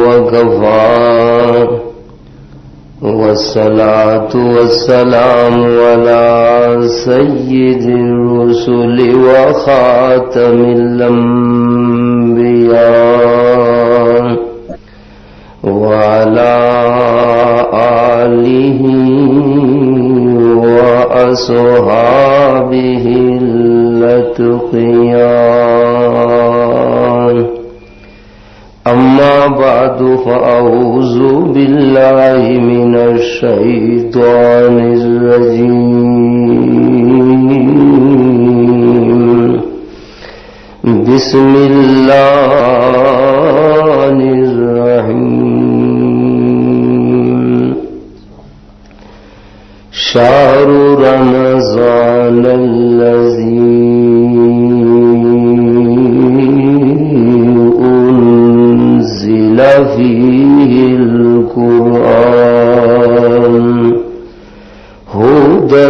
وكفى والصلاة والسلام على سيد الرسل وخاتم الأنبياء وعلى آله وأصحابه الأتقياء أما بعد فأعوذ بالله من الشيطان الرجيم بسم الله الرحيم شهر رمضان الذي أنزل فيه القرآن هدى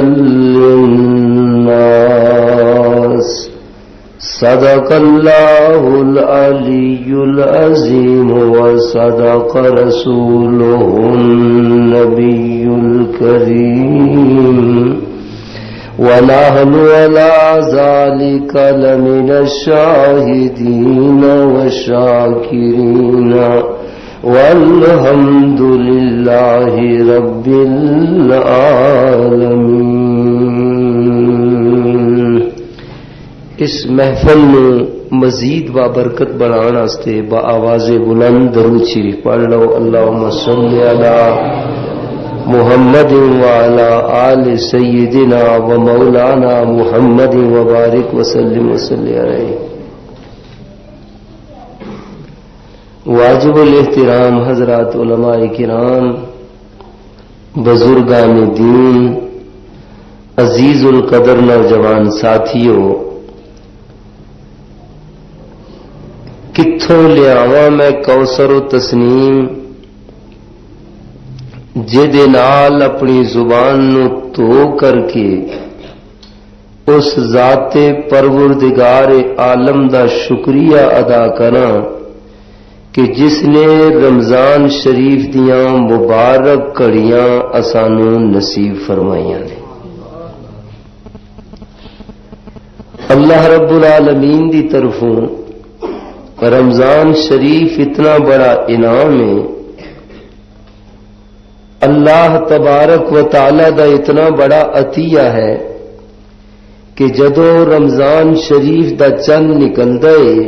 للناس صدق الله العلي العظيم وصدق رسوله النبي الكريم ونحن على ذلك لمن الشاهدين والشاكرين والحمد لله رب العالمين. اس محفل میں مزید بابرکت بڑھانے واسطے با آواز بلند درود شریف پڑھ لو. اللہم صلی علی محمد وعلی آل سیدنا و مولانا محمد وبارک وسلم وصلی علیہ. واجب الاحترام حضرات علماء کرام، بزرگان دین، عزیز القدر نوجوان ساتھیوں، کتھوں لیاواں میں کوثر و تسنیم جدے نال اپنی زبان نو تو کر کے اس ذات پروردگار عالم دا شکریہ ادا کراں کہ جس نے رمضان شریف دیاں مبارک کڑیاں اسانوں نصیب فرمائیاں نے. اللہ رب العالمین دی طرفوں رمضان شریف اتنا بڑا انعام ہے، اللہ تبارک و تعالی دا اتنا بڑا عطیہ ہے کہ جدو رمضان شریف دا چند نکلدا ہے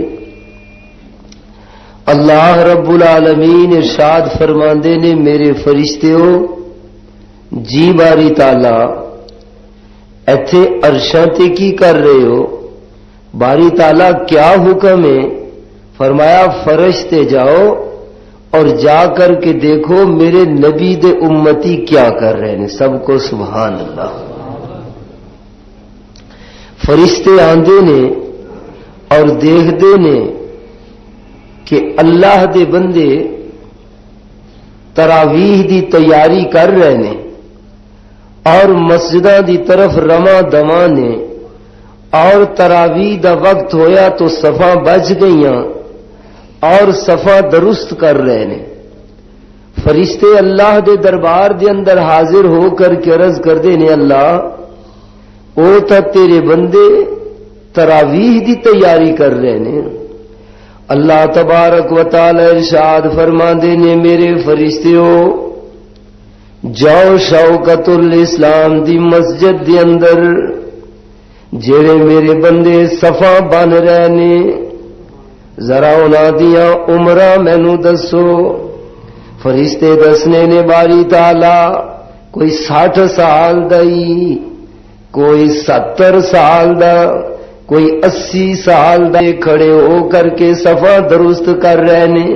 اللہ رب العالمین ارشاد فرماندے نے میرے فرشتیو جی باری تعالی ایتھے عرشاں تے کی کر رہے ہو؟ باری تعالی کیا حکم ہے؟ فرمایا فرشتے جاؤ اور جا کر کے دیکھو میرے نبی دے امتی کیا کر رہے ہیں. سب کو سبحان اللہ. فرشتے آندے نے اور دیکھتے نے کہ اللہ دے بندے تراویح دی تیاری کر رہے ہیں اور مسجداں دی طرف رواں دواں نے، اور تراویح دا وقت ہویا تو صفاں بچ گئیاں اور صفا درست کر رہے ہیں. فرشتے اللہ دے دربار دے اندر حاضر ہو کر کے عرض کر دے نے اللہ او تا تیرے بندے تراویح دی تیاری کر رہے ہیں. اللہ تبارک و تعالی ارشاد فرما دے نے میرے فرشتیو جاؤ شوکت الاسلام دی مسجد دے اندر جڑے میرے بندے صفا بن رہے نے ذرا انہاں دیاں عمراں مینوں دسو. فرشتے دسنے نے باری تعالی کوئی 60 سال دائی، کوئی 70 سال دا، کوئی 80 سال دا کھڑے ہو کر کے صفا درست کر رہے نے.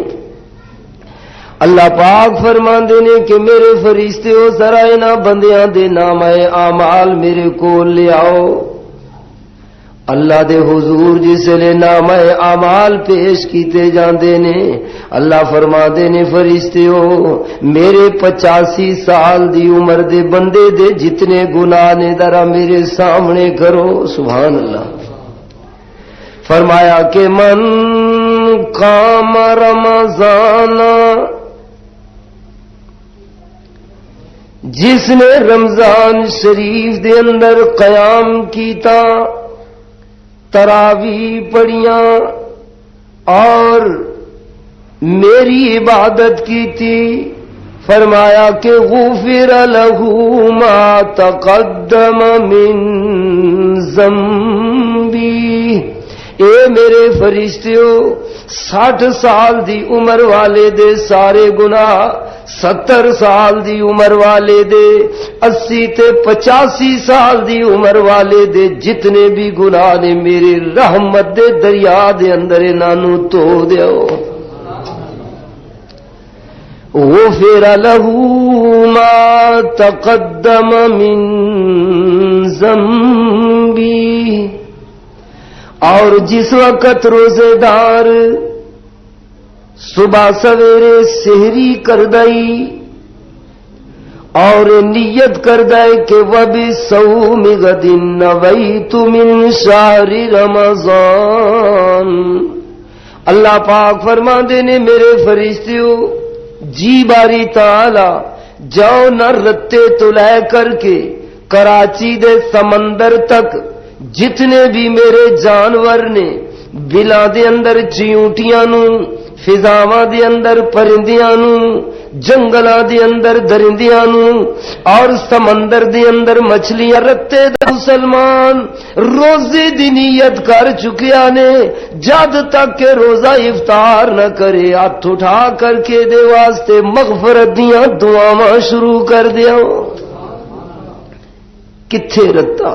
اللہ پاک فرماندے نے کہ میرے فرشتیو ذرا انہاں بندیاں دے نام اعمال میرے کول لے آؤ. اللہ دے حضور جس لے نام اعمال پیش کیتے جاندے نے اللہ فرماندے نے فرشتیو میرے 85 سال دی عمر دے بندے دے جتنے گناہ نے ذرا میرے سامنے کرو. سبحان اللہ. فرمایا کہ من قام رمضان، جس نے رمضان شریف دے اندر قیام کیتا، تراویح پڑھیاں اور میری عبادت کی تھی، فرمایا کہ غفر لہ ما تقدم من ذنبی، اے میرے فرشتیوں 60 سال دی عمر والے دے سارے گناہ، 70 سال دی عمر والے دے، 80 تے 85 سال دی عمر والے دے جتنے بھی گناہ نے میرے رحمت دے دریا دے اندر انہاں تو دیو۔ غفر لہ ما تقدم من ذنبی، اور جس وقت روزے دار صبح سویرے سحری کر دئی اور نیت کر دے کہ وَبِصَوْمِ غَدٍ نَوَيْتُ مِن شَهْرِ رمضان، اللہ پاک فرماندے نے میرے فرشتیوں جی باری تعالی جاؤ نہ رتے تو لے کر کے کراچی دے سمندر تک جتنے بھی میرے جانور نے، بلاں دے اندر چیونٹیاں نو، فضاواں دے اندر پرندیاں نو، جنگلاں دے اندر درندیاں نو اور سمندر دے اندر مچھلیاں، رتے دا مسلمان روزے دی نیت کر چکیا نے، جد تک کہ روزہ افطار نہ کرے ہاتھ اٹھا کر کے دے واسطے مغفرت دیاں دعاواں شروع کر دیاں۔ کتھے رتا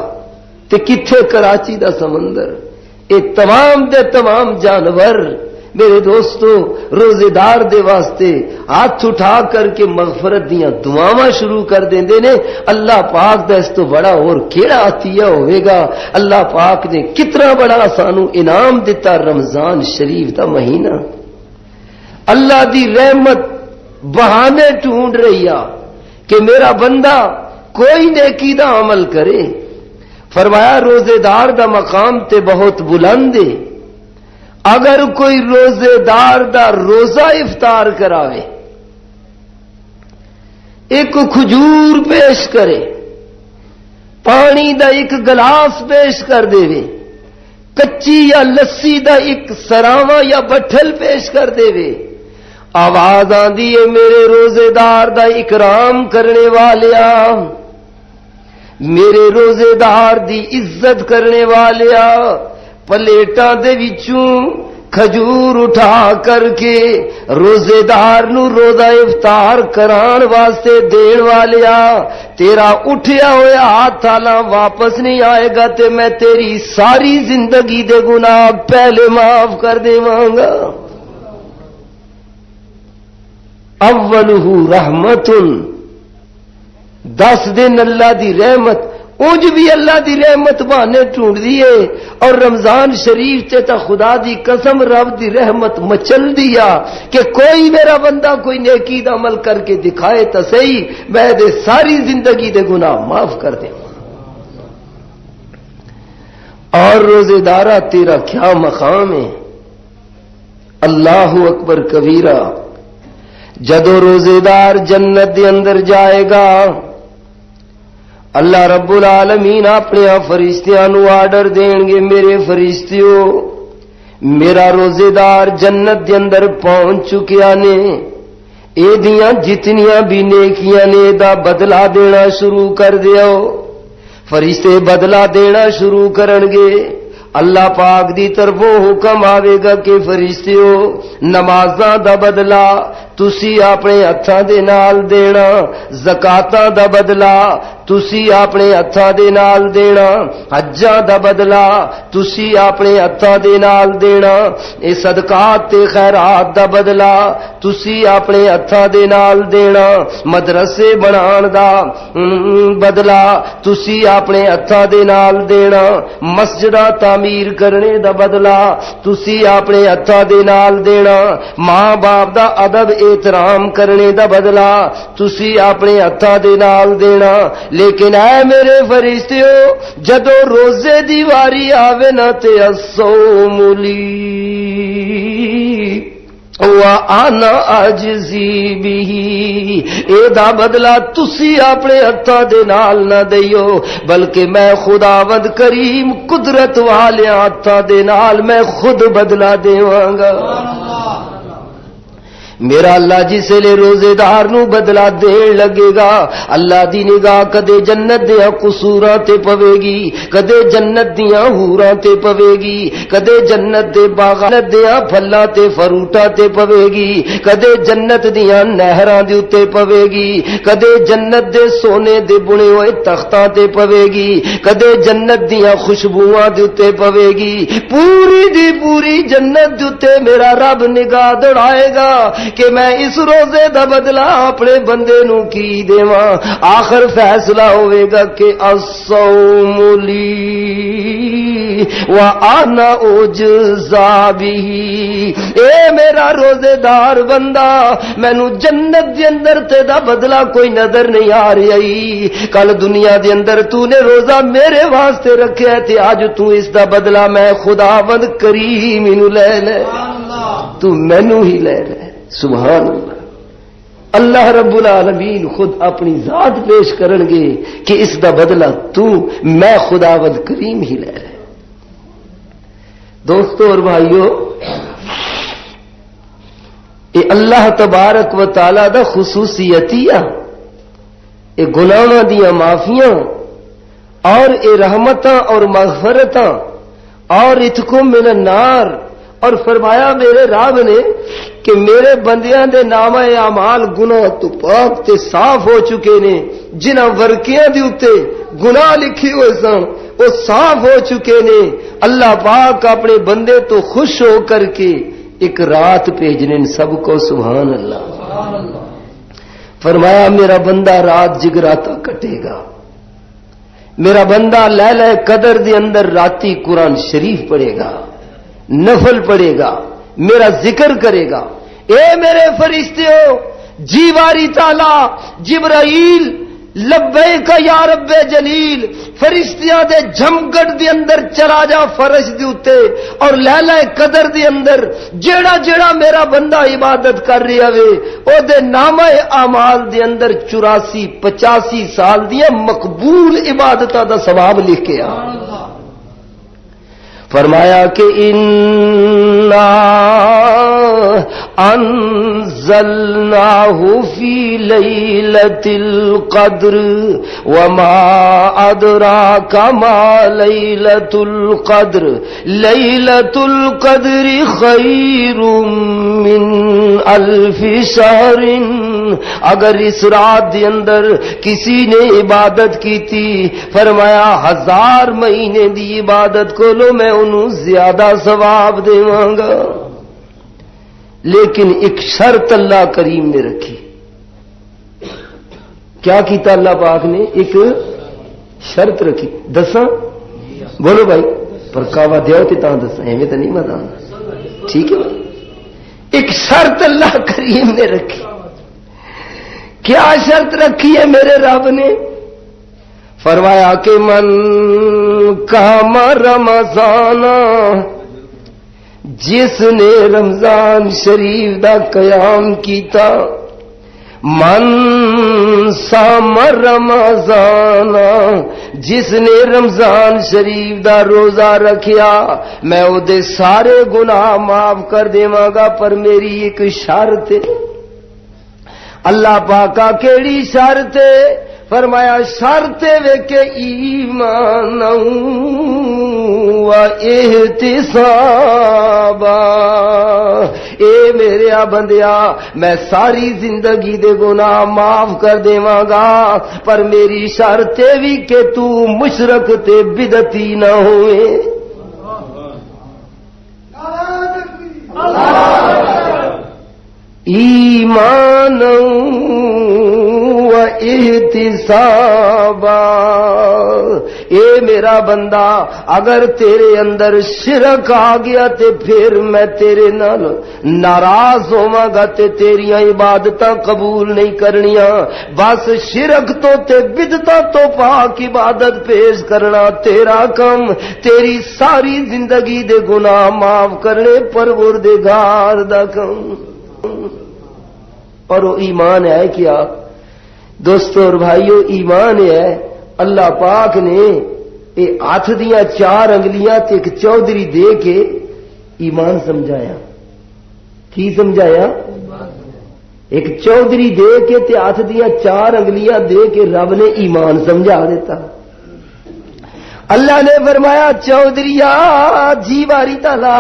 تے کتھے کراچی دا سمندر، اے تمام دے تمام جانور میرے دوستو روزے دار دے واسطے ہاتھ اٹھا کر کے مغفرت دیاں دعاواں شروع کر دیندے نے۔ اللہ پاک دا اس تو بڑا اور کیڑا عطیہ ہوئے گا؟ اللہ پاک نے کتنا بڑا سانو انعام دیتا رمضان شریف دا مہینہ۔ اللہ دی رحمت بہانے ڈھونڈ رہی ہے کہ میرا بندہ کوئی نیکی دا عمل کرے۔ فرمایا روزے دار دا مقام تے بہت بلند ہے، اگر کوئی روزے دار دا روزہ افطار کراوے، ایک کھجور پیش کرے، پانی دا ایک گلاس پیش کر دے، کچی یا لسی دا ایک سراواں یا بٹھل پیش کر دے، آواز آندی ہے میرے روزے دار دا اکرام کرنے والیا، میرے روزے دار دی عزت کرنے والیا، پلیٹاں دے وچوں کھجور اٹھا کر کے روزے دار نو روزہ افطار کران واسطے دین والیا، تیرا اٹھیا ہویا ہاتھ تھالا واپس نہیں آئے گا تے میں تیری ساری زندگی دے گناہ پہلے معاف کر دیواں گا۔ اولہ رحمت، 10 دن اللہ دی رحمت، اونج بھی اللہ دی رحمت بہانے ڈھونڈ دیے، اور رمضان شریف تے تا خدا دی قسم رب دی رحمت مچل دیا کہ کوئی میرا بندہ کوئی نیکی دا عمل کر کے دکھائے تا صحیح، میں دے ساری زندگی دے گناہ معاف کر دیں۔ اور روزے دارہ تیرا کیا مقام ہے؟ اللہ اکبر کبیرہ۔ جدو روزے دار جنت دے اندر جائے گا، اللہ رب العالمین اپنے فرشتیاں نو آرڈر دیں گے، میرے فرشتیوں میرا روزے دار جنت دے اندر پہنچ چکیا نے، اے دیاں جتنیاں بھی نیکیاں نے دا بدلہ دینا شروع کر دیو۔ فرشتے بدلہ دینا شروع کرن گے، اللہ پاک دی طرفوں حکم آوے گا کہ فرشتیوں نمازاں دا بدلہ تسی اپنے ہتھاں دے نال دینا، زکاتاں دا بدلہ تسی اپنے ہتھاں دے نال دینا، حجاں دا بدلہ تسی اپنے ہتھاں دے نال دینا، اے صدقات تے خیرات دا بدلہ تسی اپنے ہتھاں دے نال دینا، مدرسے بنان دا بدلہ تسی اپنے ہتھاں دے نال دینا، مسجداں تعمیر کرنے دا بدلہ تسی اپنے ہتھاں دے نال دینا، ماں باپ دا ادب احترام کرنے دا بدلہ تسی اپنے ہتھاں دے نال دینا۔ لیکن اے میرے فرشتیو جدو روزے دی واری آوے نا تے الصوم لی وَأَنَا أَجْزِي بِهِ اے دا بدلہ تسی اپنے ہتھاں دے نال نہ دیو بلکہ میں خداوند کریم قدرت والے ہتھاں دے نال میں خود بدلہ دیواں گا میرا اللہ جس لے روزے دار نو بدلا دین لگے گا اللہ دی نگاہ کدے جنت دیاں قصوراں تے پوے گی کدے جنت دیاں حوراں تے پوے گی کدے جنت دے باغاں دیاں پھلاں تے فروٹاں تے پوے گی کدے جنت دیاں نہراں دے اوتے پوے گی کدے جنت دے سونے دے بنے ہوئے تختاں تے پوے گی کدے جنت دیاں خوشبوواں دے اوتے پوے گی پوری دی پوری جنت دے اوتے میرا رب نگاہ دوڑائے گا کہ میں اس روزے دا بدلہ اپنے بندے نو کی دیواں آخر فیصلہ ہوئے گا کہ الصوم لی وانا اجزا بہ اے میرا روزے دار بندہ مینوں جنت دے اندر تے دا بدلہ کوئی نظر نہیں آ رہی کل دنیا دے اندر تو نے روزہ میرے واسطے رکھیا تے اج تو اس دا بدلہ میں خداوند کریم نو لے لے تو مینوں ہی لے لے سبحان اللہ اللہ رب العالمین خود اپنی ذات پیش کرن گے کہ اس دا بدلہ تو میں خداوند کریم ہی لے لے دوستو اور بھائیو اے اللہ تبارک و تعالی دا خصوصیتیاں اے گناہاں دیاں معافیاں اور اے رحمتاں اور مغفرتاں اور اتقوا من النار اور فرمایا میرے رب نے کہ میرے بندیاں دے نامہ اعمال گناہ تو پاک تے صاف ہو چکے نے جنہاں ورکیاں دے اوتے گناہ لکھی ہوئے سن وہ صاف ہو چکے نے اللہ پاک اپنے بندے تو خوش ہو کر کے ایک رات بھیجنے سب کو سبحان اللہ فرمایا میرا بندہ رات جگراتا کٹے گا میرا بندہ لیلہ قدر دے اندر راتی قرآن شریف پڑھے گا نفل پڑھے گا میرا ذکر کرے گا اے میرے فرشتیو جیواری تعالی جبرائیل لبیک یا رب جلیل فرشتیاں دے جھمگٹ دے اندر چلا جا فرش دے اوتے اور لیلہ قدر دے اندر جیڑا جیڑا میرا بندہ عبادت کر رہا وے او دے نامہ اعمال دے اندر 84-85 سال دیاں مقبول عبادتاں دا ثواب لکھ کے آ فرمایا کہ انا انزلناہ فی لیلۃ القدر وما ادراک ما لیلۃ القدر لیلۃ القدر خیر من الف شہر اگر اس رات دے اندر کسی نے عبادت کی تھی فرمایا 1000 مہینے دی عبادت کو لو میں انہوں زیادہ ثواب دیواں گا لیکن ایک شرط اللہ کریم نے رکھی کیا کیتا اللہ پاک نے ایک شرط رکھی دساں بولو بھائی پر کعوہ دیو تے تاں دساں ایویں تے نہیں بتانا ٹھیک ہے بھائی ایک شرط اللہ کریم نے رکھی کیا شرط رکھی ہے میرے رب نے فرمایا کہ من قام رمضان جس نے رمضان شریف دا قیام کیتا من صام رمضان جس نے رمضان شریف دا روزہ رکھیا میں او دے سارے گناہ معاف کر دیواں گا پر میری ایک شرط ہے اللہ پاکا کیڑی شرط ہے فرمایا شرط وے کہ ایمان و احتساب اے میرے بندیا میں ساری زندگی دے گناہ معاف کر دیواں گا پر میری شرط وی کہ تو مشرک تے بدعتی نہ ہوئے ایمان و احتسابا اے میرا بندہ اگر تیرے اندر شرک آ گیا تے پھر میں تیرے نال ناراض ہوواں گا تے تیریاں عبادتاں قبول نہیں کرنیاں بس شرک تو تے بدعتاں تو پاک عبادت پیش کرنا تیرا کم تیری ساری زندگی دے گناہ معاف کرنے پروردگار دا کم اور وہ ایمان ہے کیا دوستو اور بھائیو؟ ایمان ہے اللہ پاک نے یہ ہاتھ دیاں 4 انگلیاں تے ایک چودھری دے کے ایمان سمجھایا. کی سمجھایا؟ ایک چودھری دے کے تے ہاتھ دیاں 4 انگلیاں دے کے رب نے ایمان سمجھا دیتا. اللہ نے فرمایا چودھریا جی باری تالا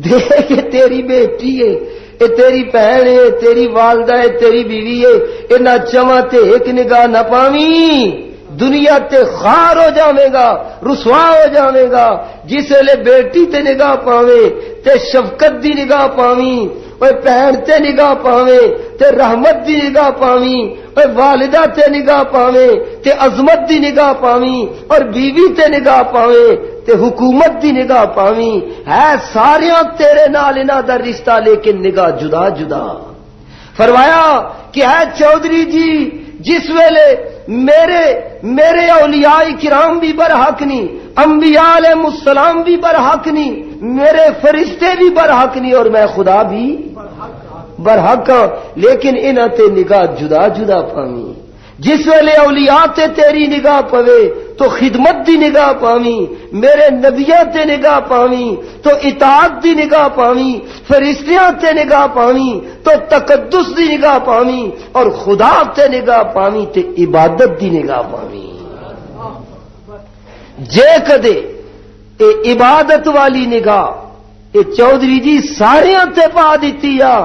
دے کے تیری بیٹی ہے، اے تیری بہن ہے، تیری والدہ ہے، تیری بیوی ہے، انہاں چواں تے ایک نگاہ نہ پاویں، دنیا تے خار ہو جاویں گا، رسوا ہو جاویں گا. جس ویلے بیٹی تے نگاہ پاویں تے شفقت دی نگاہ پاویں، اوے بہن تے نگاہ پاویں تے رحمت دی نگاہ پاویں، اوے والدہ تے نگاہ پاویں تے عظمت دی نگاہ پاویں، اور بیوی تے نگاہ پاویں تے حکومت دی نگاہ پاویں. ہے ساریاں تیرے نال انہاں دا رشتہ لیکن نگاہ جدا جدا. فرمایا کہ ہے چودھری جی جس ویلے میرے اولیاء کرام بھی برحق نہیں، انبیاء علیہ السلام بھی برحق نہیں، میرے فرشتے بھی برحق نہیں، اور میں خدا بھی برحق ہاں، لیکن انہاں تے نگاہ جدا جدا پاویں. جس ویلے اولیاء تے تیری نگاہ پوے تو خدمت دی نگاہ پاویں، میرے نبیاں تے نگاہ پاویں تو اطاعت دی نگاہ پاویں، فرشتیاں تے نگاہ پاویں تو تقدس دی نگاہ پاویں، اور خدا تے نگاہ پاویں تے عبادت دی نگاہ پاویں. جے کدے اے عبادت والی نگاہ اے چودھری جی سارے تے پا دیتی آ،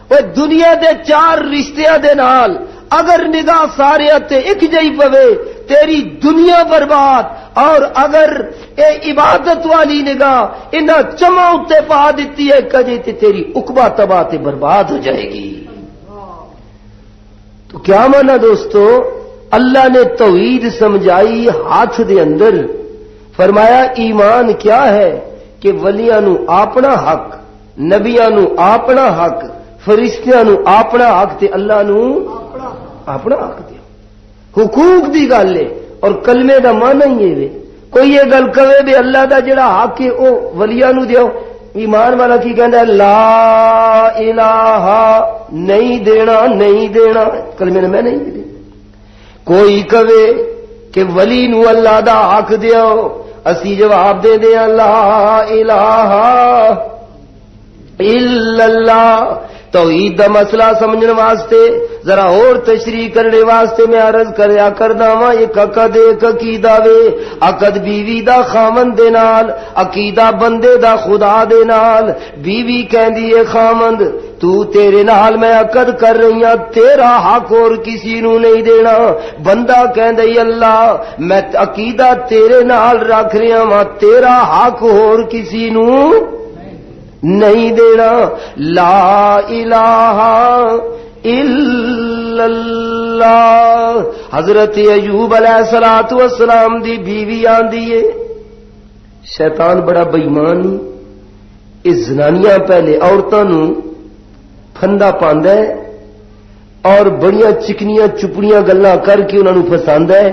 وہ دنیا دے 4 رشتیاں دے نال اگر نگاہ سارے تے ایک جئی پوے تیری دنیا برباد، اور اگر اے عبادت والی نگاہ انہاں چماں اتے پا دیتی ہے کجے تے تیری عقبہ تباہ تے برباد ہو جائے گی. تو کیا مانا دوستو؟ اللہ نے توحید سمجھائی ہاتھ دے اندر. فرمایا ایمان کیا ہے کہ ولیاں نو اپنا حق، نبیاں نو اپنا حق، فرشتیاں نو اپنا حق تے اللہ نو اپنا حق دیا. حقوق دی گل ہے اور کلمے دا معنی ہی ہے. کوئی یہ گل کہے بھی اللہ دا جڑا حق ہے او ولیاں نو دیو، ایمان والا کی کہندا ہے لا الہ نہیں دینا، نہیں دینا، کلمے نے میں نہیں دی. کوئی کہے کہ ولی نو اللہ دا حق دیو، اسی جواب دے دیا لا الہ الا اللہ. توحید دا مسئلہ سمجھنے واسطے ذرا اور تشریح کرنے واسطے میں عرض کریا کرنا وا ایک عقد ایک عقیدہ وے. عقد بیوی دا خامند دے نال، عقیدہ بندے دا خدا دے نال. بیوی کہندی ہے خامند تو تیرے نال میں عقد کر رہی ہاں، تیرا حق اور کسی نو نہیں دینا. بندہ کہندا ہے اللہ میں عقیدہ تیرے نال رکھ رہا ہاں، تیرا حق اور کسی نو نہیں دینا. لا الہ الا اللہ. حضرت ایوب علیہ السلام دی بیوی آندی ہے. شیطان بڑا بے ایمان، اس زنانیاں پہلے عورتاں نو پھندا پاندا ہے اور بڑیاں چکنیاں چپڑیاں گلاں کر کے انہاں نو پھساندا ہے.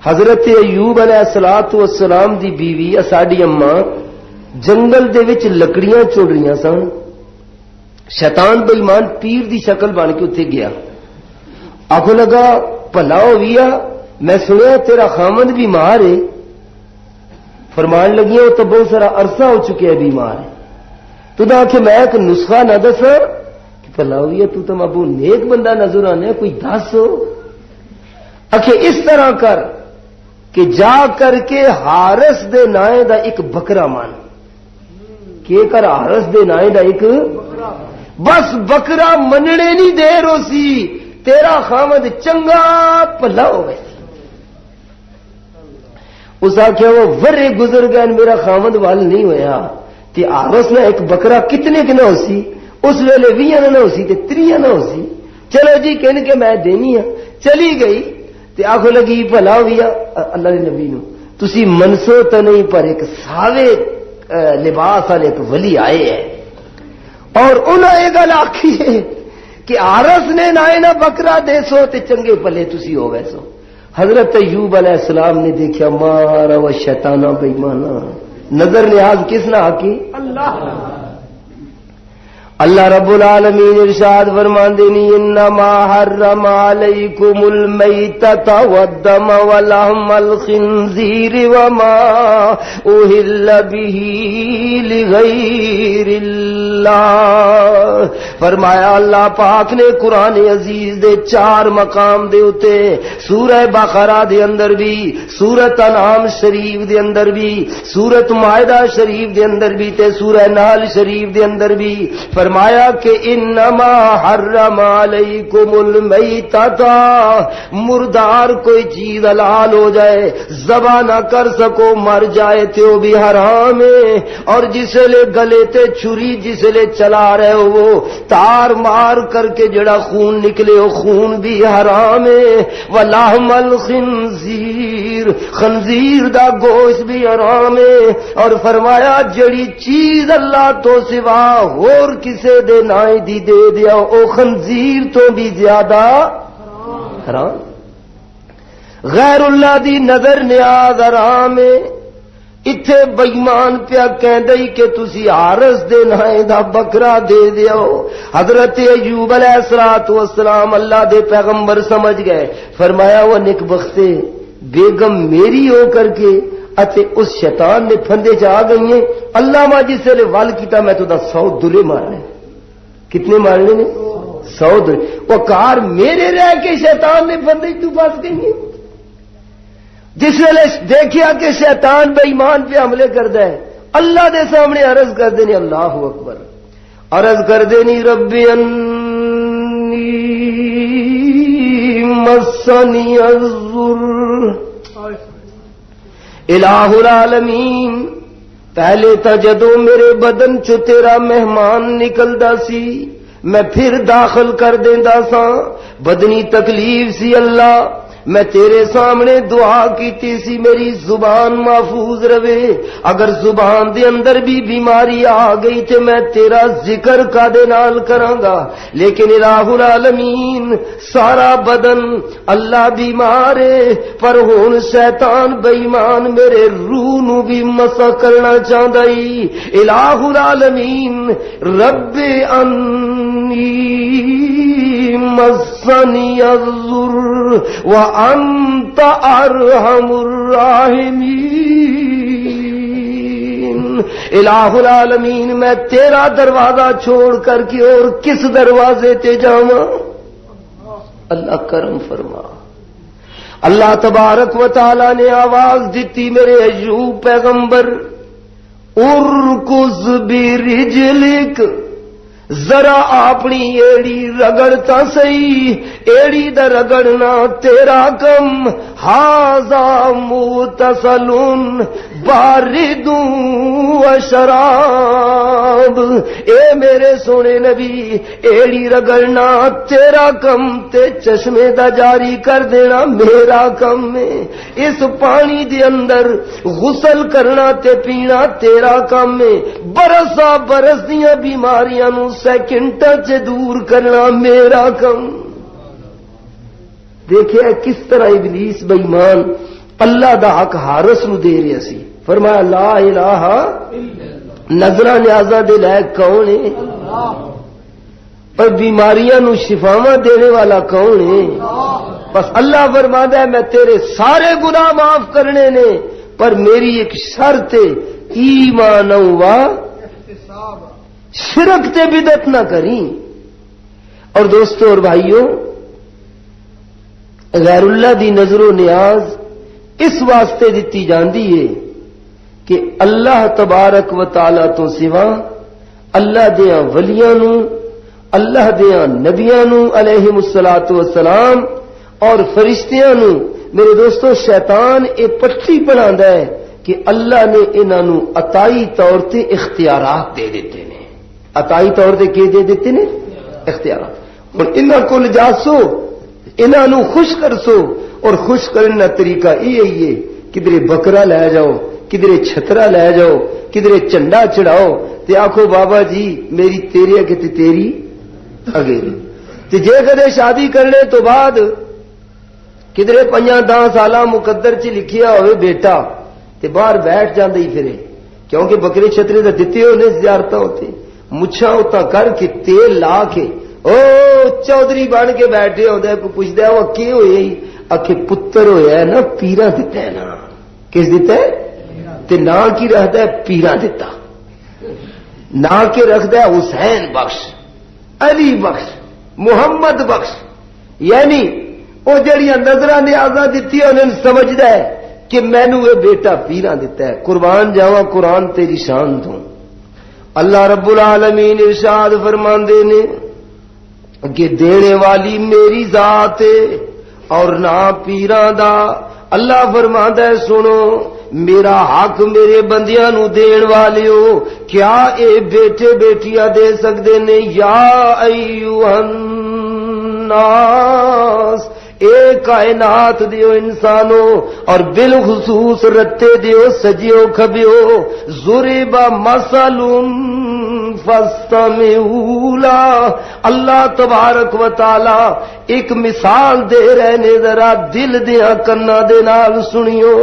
حضرت ایوب علیہ السلام دی بیوی ساڈی اماں جنگل دے وچ لکڑیاں چڑ رہی سن. شیطان بے ایمان پیر دی شکل بن کے اتنے گیا. آخو لگا بھلا ہویا میں سنیا تیرا خامند بیمار ہے. فرمان لگیاں وہ تو بہت سارا عرصہ ہو چکیا بیمار ہے. تو آخ میں ایک نسخہ نہ دسا کہ بھلا ہویا تو ابو نیک بندہ نظر آنے کوئی دس ہو. آخے اس طرح کر کہ جا کر کے حارث دے نائیں دا ایک بکرا مان کہ کر حارث دے نائیں دا ایک بس بکرا مننے نہیں دے رو سی تیرا خامد چنگا پلا ہو گئے. اس آخیا وہ ورے گزر گئے میرا خامد وال نہیں ہویا. تے حارث نے ایک بکرا کتنے کی نہ ہو سی اس ویلے 20 نہ ہو سی تے 30 نہ ہو سی. چلو جی کہن کے میں دینی ہاں. چلی گئی تے آخو لگی بھلا ہویا اللہ دے نبی نو تسی منسو تو نہیں پر ایک ساوے لباس والے ایک ولی آئے ہیں اور انہوں نے یہ گل آخی ہے کہ حارث نے نہ بکرا دے سو تے چنگے پلے تسی ہو گئے سو. حضرت ایوب علیہ السلام نے دیکھا مارا و شیطانہ بے ایمانہ نظر نیاز کس نے آکی اللہ. اللہ رب العالمین ارشاد فرماندے نی انما حرم علیکم المیتۃ والدم ولحم الخنزیر وما اہل بہ لغیر اللہ. فرمایا اللہ پاک نے قرآن عزیز دے 4 مقام دے اتے سورہ بقرہ دے اندر بھی، سورۃ انعام شریف دے اندر بھی، سورۃ مائدہ شریف دے اندر بھی تے سورہ نحل شریف دے اندر بھی فرمایا کہ انما حرم علیکم المیتۃ، مردار کوئی چیز حلال ہو جائے ذبح نہ کر سکو مر جائے تو بھی حرام ہے، اور جسے لے گلے تے چھری جسے لے چلا رہے ہو وہ تار مار کر کے جڑا خون نکلے وہ خون بھی حرام ہے. ولحم الخنزیر، خنزیر دا گوشت بھی حرام ہے. اور فرمایا جڑی چیز اللہ تو سوا اور کسے دے نائیں دی دے دیا او خنزیر تو بھی زیادہ حرام. غیر اللہ دی نظر نیاز حرام ہے. اتھے بےمان پیا کہندئی کہ تسی عارض دے نائیں دا بکرا دے دیو. حضرت ایوب علیہ السلام اللہ دے پیغمبر سمجھ گئے. فرمایا وہ نک بختے بیگم میری ہو کر کے اتے اس شیطان نے پھندے چاہ گئی ہیں. اللہ ماں جس سے وال کیتا میں تو دا 100 دلے مارنے. کتنے مارنے نے؟ 100 دلے. وہ کار میرے رہ کے شیطان نے پھندے تو پاس گئی ہیں. جس ویلے دیکھیا کہ شیطان بے ایمان پہ حملے کردا ہے اللہ دے سامنے عرض کر دینی اللہ اکبر، عرض کر دینی رب انی مسنی الضر. الہ العالمین پہلے تا جدوں میرے بدن چ تیرا مہمان نکلدا سی میں پھر داخل کر دیندا سا، بدنی تکلیف سی اللہ میں تیرے سامنے دعا کیتی سی میری زبان محفوظ رہے. اگر زبان دے اندر بھی بیماری آ گئی تے میں تیرا ذکر کا دے نال کراں گا. لیکن الہ العالمین سارا بدن اللہ بیمار ہے، پر ہن شیطان بے ایمان میرے روح نو بھی مسا کرنا چاہندا ای. الہ العالمین رب انی مسنی الضر وانت ارحم الراحمین. الہ العالمین میں تیرا دروازہ چھوڑ کر کے اور کس دروازے تے جاواں؟ اللہ کرم فرما. اللہ تبارک و تعالی نے آواز دیتی میرے ایوب پیغمبر ارکض برجلک، ذرا اپنی ایڑی رگڑتا سہی، ایڑی دا رگڑنا تیرا کم. ہاذا مغتسل بارد وشراب، اے میرے سونے نبی ایڑی رگڑنا تیرا کم تے چشمے دا جاری کر دینا میرا کم ہے. اس پانی دے اندر غسل کرنا تے پینا تیرا کم ہے. برسا برس دیاں بیماریاں نو سیکنڈاں سے دور کرنا میرا کم. دیکھیں کس طرح ابلیس بے ایمان اللہ دا حق حارس نو دے رہا سی. فرمایا لا الہ نظرہ نیازہ دے لائق کون ہے؟ پر بیماریاں نو شفاواں دینے والا کون ہے؟ بس اللہ فرماتا ہے میں تیرے سارے گناہ معاف کرنے نے پر میری ایک شرط ہے ایمان ہوا شرک تے بدعت نہ کریں. اور دوستو اور بھائیوں غیر اللہ دی نظر و نیاز اس واسطے دیتی جاندی ہے کہ اللہ تبارک و تعالی تو سوا اللہ دیاں ولیاں نو، اللہ دیاں نبیاں نو علیہم الصلوۃ والسلام اور فرشتیاں نو میرے دوستو شیطان اے پٹی بناندا ہے کہ اللہ نے انہاں نو عطائی طور تے اختیارات دے دیتے ہیں. عطائی طور تے کی دے دیتے ہیں؟ اختیارات. ہن انہاں کول جاسو انہاں نو خوش کرسو اور خوش کرنے کا طریقہ یہ ہے کدھر بکرا لے جاؤ، کدھر چھترا لے جاؤ، کدھر جھنڈا چڑھاؤ تے آکھو بابا جی میری تیری اگے تے تیری اگیری. تے جے کدے شادی کرنے تو بعد کدھر 5-10 سالاں مقدر چ لکھیا ہوئے بیٹا تے باہر بیٹھ جاندے ہی پھرے کیونکہ بکرے چھترے تے دتے ہونے زیارتاں ہوتے مچھاں اتنا کر کے تیل لا کے او چودھری بن کے بیٹھے ہوتا کوئی پوچھتا ہے وہ کی ہوئی آخے پتر ہویا ہے نا پیرا دیتا ہے نا کس دیتا ہے تے نا کی رکھتا ہے پیرا دیتا نا کے رکھتا ہے حسین بخش علی بخش محمد بخش یعنی وہ جڑیاں نظراں نیازاں دتی انہوں سمجھدا ہے کہ مینوں یہ بیٹا پیرا دیتا ہے قربان جاواں قرآن تیری شان تو اللہ رب العالمین ارشاد فرماندے نے کہ دینے والی میری ذات ہے اور نہ پیراں دا اللہ فرماندا ہے سنو میرا حق میرے بندیاں نو دین والیو کیا اے بیٹے بیٹیاں دے سکدے نے یا ایھا الناس اے کائنات دیو انسانوں اور بالخصوص رتے دیو سجیو کھبیو ضرب مثل فاستمعوا له اللہ تبارک و تعالی ایک مثال دے رہے نے ذرا دل دیا کنا دے نال سنیو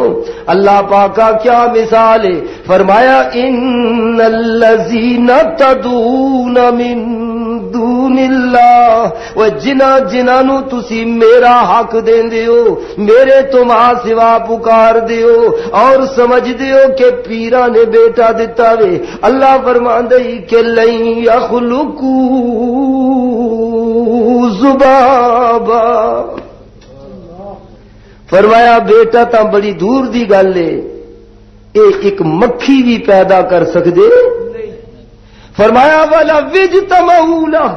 اللہ پاکا کیا مثال ہے فرمایا ان الذین تدعون من دون اللہ و جنہاں تسی میرا حق دین دیو میرے تم سوا پکار دیو اور سمجھ دیو کہ پیرا نے بیٹا دیتا وے اللہ فرماندے کہ لن یخلقوا ذبابا فرمایا بیٹا تا بڑی دور دی گل ہے ایک مکھی بھی پیدا کر سکدے فرمایا والا وجتمعوا له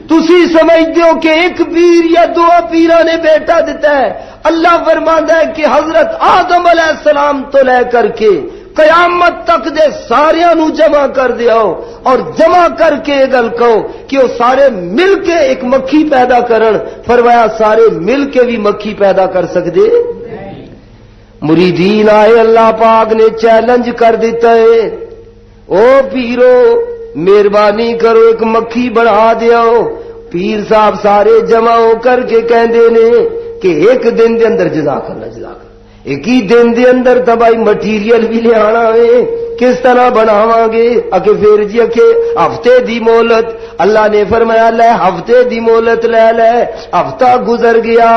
تسی سمجھتے ہو کہ ایک پیر یا دو پیروں نے بیٹا دیتا ہے اللہ فرماتا ہے کہ حضرت آدم علیہ السلام تو لے کر کے قیامت تک دے ساریاں نو جمع کر دیاؤ اور جمع کر کے گل کہو کہ وہ سارے مل کے ایک مکھی پیدا کرن فرمایا سارے مل کے بھی مکھی پیدا کر سکتے مریدین آئے اللہ پاک نے چیلنج کر دیتا ہے او پیرو مہربانی کرو ایک مکھی بنا دیاؤ پیر صاحب سارے جمع ہو کر کے کہندے نے کہ ایک دن دے اندر جزاک اللہ ایک ہی دن دے اندر تو بھائی مٹیریل بھی لے آنا ہے کس طرح بناواں گے اکے پھر جی اکے ہفتے دی مہلت اللہ نے فرمایا لے ہفتے دی مہلت لے لے ہفتہ گزر گیا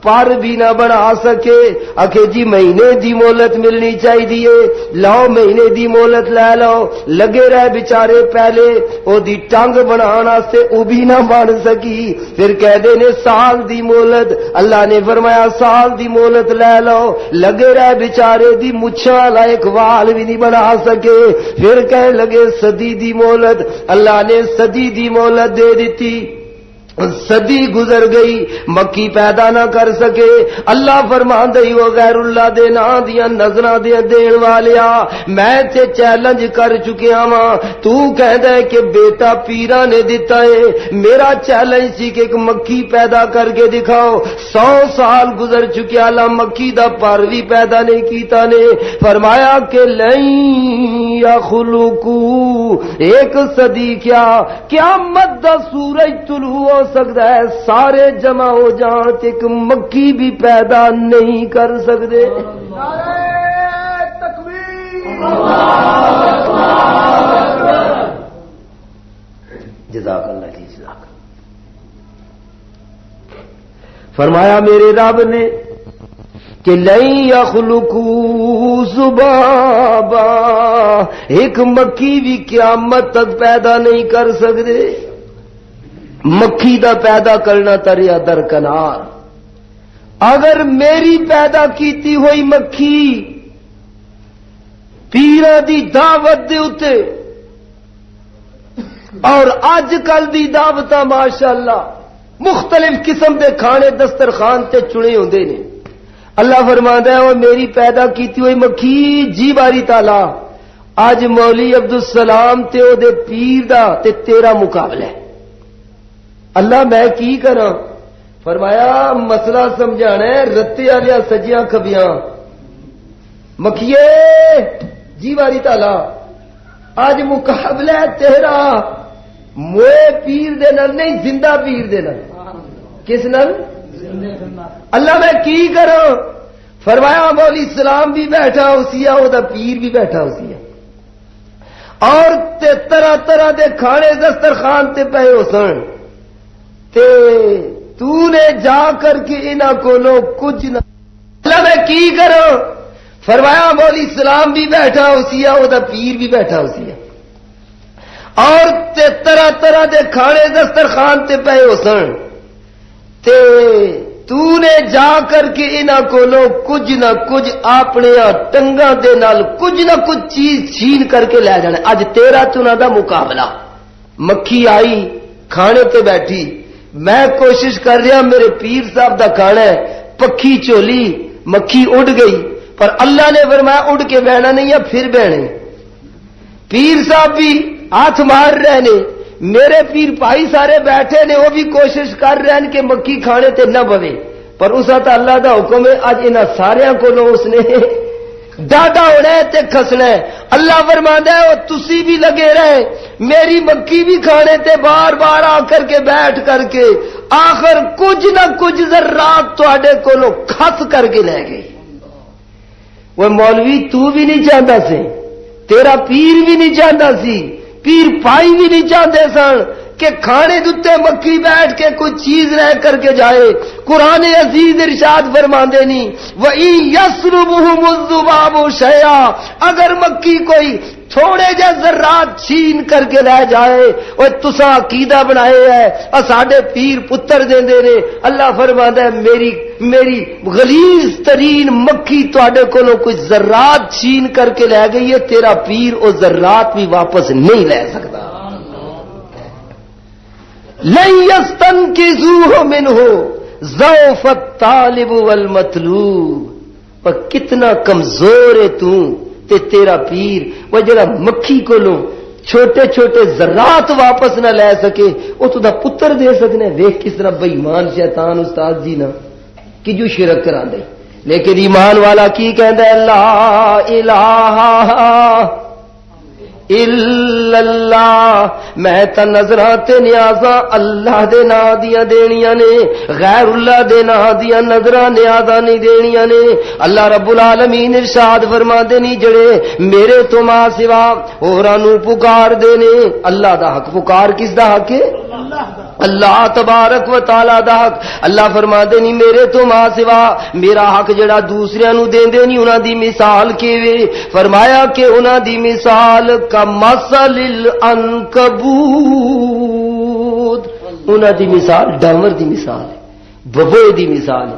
پر بھی نہ بنا سکے اکے جی مہینے دی مہلت ملنی چاہیے لو مہینے دی مہلت لے لو لگے رہے بیچارے پہلے او دی ٹنگ بنانا سے او بھی نہ بن سکی پھر کہہ دے نے سال دی مہلت اللہ نے فرمایا سال دی مہلت لے لو لگے رہے بیچارے دی مچھاں والا ایک وال بھی نہیں بنا سکے پھر کہنے لگے صدی دی مہلت اللہ نے صدی دی مہلت دے دیتی صدی گزر گئی مکی پیدا نہ کر سکے اللہ فرماندے وہ غیر اللہ دے نا دیاں نظراں دے دین والیا میں تے چیلنج کر چکیا ہاں تو کہندا ہے کہ بیٹا پیرا نے دیتا ہے میرا چیلنج سی کہ ایک مکھی پیدا کر کے دکھاؤ 100 سال گزر چکے اللہ مکھی دا پر بھی پیدا نہیں کیتا نے فرمایا کہ لن یخلقوا ایک صدی کیا قیامت دا سورج طلوع ہو سکتا ہے سارے جمع ہو جان ایک مکھی بھی پیدا نہیں کر سکتے جزاک اللہ جی جزاک فرمایا میرے رب نے کہ لن یخلقوا ذبابا ایک مکھی بھی قیامت تک پیدا نہیں کر سکتے مکھی دا پیدا کرنا تریا درکنار اگر میری پیدا کیتی ہوئی مکھی پیرا دی دعوت دے اتے اور اج کل دی دعوت ماشاءاللہ مختلف قسم دے کھانے دسترخوان تے چنے ہوندے نے اللہ فرماندا ہے وہ میری پیدا کیتی ہوئی مکھی جی باری تعالی اج مولوی عبدالسلام تے او دے پیر دا تے تیرا مقابلہ ہے اللہ میں کی کراں فرمایا مسئلہ سمجھانا ہے رتے والیا سجیاں کھبیاں مکھیے جی باری تعالی اج مقابلہ ہے تیرا موئے پیر دے نال نہیں زندہ پیر دے نال کس نال اللہ میں کی کراں فرمایا مولی اسلام بھی بیٹھا اسی او دا پیر بھی بیٹھا اسی اور تے طرح طرح دے کھانے دسترخوان تے پے ہو سن تے تو نے جا کر کے انہاں کولوں کچھ نہ اللہ میں کی کرو. فرمایا مولی سلام بھی بیٹھا ہو سی او دا پیر بھی بیٹھا ہو سی اور تے طرح طرح دے کھانے دسترخوان تے پے ہو سن تے تو نے جا کر کے انہاں کولوں کچھ نہ کچھ اپنے ٹنگاں دے نال کچھ نہ کچھ چیز چھین کر کے لے جانا. اج تیرا تے انہاں دا مقابلہ. مکھی آئی کھانے تے بیٹھی, میں کوشش کر رہا میرے پیر صاحب دا کھانا ہے, پکھی چولی مکھی اڑ گئی, پر اللہ نے فرمایا اڑ کے بہنا نہیں ہے پھر بہنے. پیر صاحب بھی ہاتھ مار رہے نے, میرے پیر بھائی سارے بیٹھے نے, وہ بھی کوشش کر رہے ہیں کہ مکھی کھانے تے نہ بوے, پر اس تا اللہ دا حکم ہے اج انہاں سارے کو اس نے ڈاڈا ہونا ہے تے کھسنا ہے. اللہ فرماندا ہے او تسی بھی لگے رہے, میری مکھی بھی کھانے تے بار بار آ کر کے بیٹھ کر کے آخر کچھ نہ کچھ ذرات تواڈے کولوں کھس کر کے لے گئی. وہ مولوی تو بھی نہیں چاہتا سی, تیرا پیر بھی نہیں چاہتا سی, پیر پائی بھی نہیں چاہتے سن کہ کھانے دتے مکھی بیٹھ کے کوئی چیز رہ کر کے جائے. قرآن عزیز ارشاد فرماندے نہیں وَإِن يَسْلُبْهُمُ الذُّبَابُ شَيْئًا, اگر مکھی کوئی تھوڑے جے ذرات چھین کر کے لے جائے, اور تساں عقیدہ بنائے ہے ساڈے پیر پتر دیندے نے. اللہ فرماندا ہے میری غلیظ ترین مکھی تواڈے کولوں کچھ ذرات چھین کر کے لے گئی ہے, تیرا پیر او ذرات بھی واپس نہیں لے سکتا. لن يستنقذوه منه ضعف الطالب والمطلوب. پر کتنا کمزور ہے تو تے تیرا پیر, وہ جڑا مکھی کولوں چھوٹے چھوٹے ذرات واپس نہ لے سکے, وہ تو دا پتر دے سکنے. ویکھ کس طرح بے ایمان شیطان استاد جی نا کہ جو شرک کرا دے. لیکن ایمان والا کی کہندا ہے لا الہ الا اللہ, میں تا نظراں تے نیازاں اللہ دے نام دیاں دینیاں نے, غیر اللہ دے نام دیاں نظراں نیازاں نہیں دینیاں نے. اللہ رب العالمین ارشاد فرماندے نہیں جڑے میرے تو ماں سوا ہوراں نوں پکار دے نے. اللہ دا حق پکار کس دا حق ہے؟ اللہ تبارک و تعالی دا حق. اللہ فرماندے نہیں میرے تو ماں سوا میرا حق جڑا دوسریاں نوں دیندے نہیں, انہاں دی مثال کیویں؟ فرمایا کہ انہاں دی مثال مثل العنکبوت, انہاں دی مثال ڈامر دی مثال ہے, ببوئے دی مثال ہے.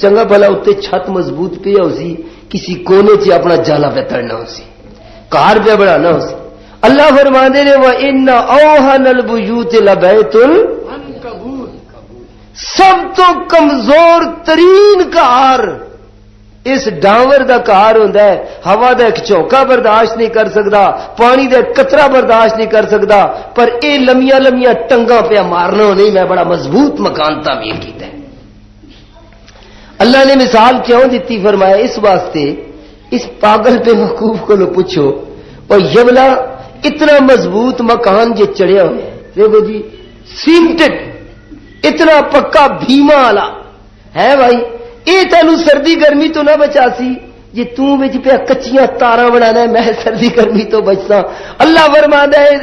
چنگا بھلا اتنے چھت مضبوط پیا ہو سی, کسی کونے چ اپنا جالا پہ تڑنا ہو سی, کار پہ بڑھانا ہو سی. اللہ فرماندے نے وَإِنَّ أَوْهَنَ الْبُيُوتِ لَبَيْتُ الْعَنْكَبُوتِ, سب تو کمزور ترین کار اس ڈاور دا کار ہوندا ہے. ہوا دا ایک چوکا برداشت نہیں کر سکدا, پانی دا قطرہ برداشت نہیں کر سکدا, پر اے لمیاں لمیاں ٹنگاں پہ مارنا نہیں, میں بڑا مضبوط مکان تعمیر کیتا ہے. اللہ نے مثال کیوں دیتی؟ فرمایا اس واسطے اس پاگل پہ وقوف کو لو پوچھو, اور یہ بلا اتنا مضبوط مکان جو چڑھیا ہوئے دیکھو جی, سیمٹڈ اتنا پکا بھیما والا ہے بھائی, اے تینوں سردی گرمی تو نہ بچا سی جی تو وچ پہ کچیاں تاراں بنانا ہے, میں سردی گرمی تو بچسا. اللہ فرماتا ہے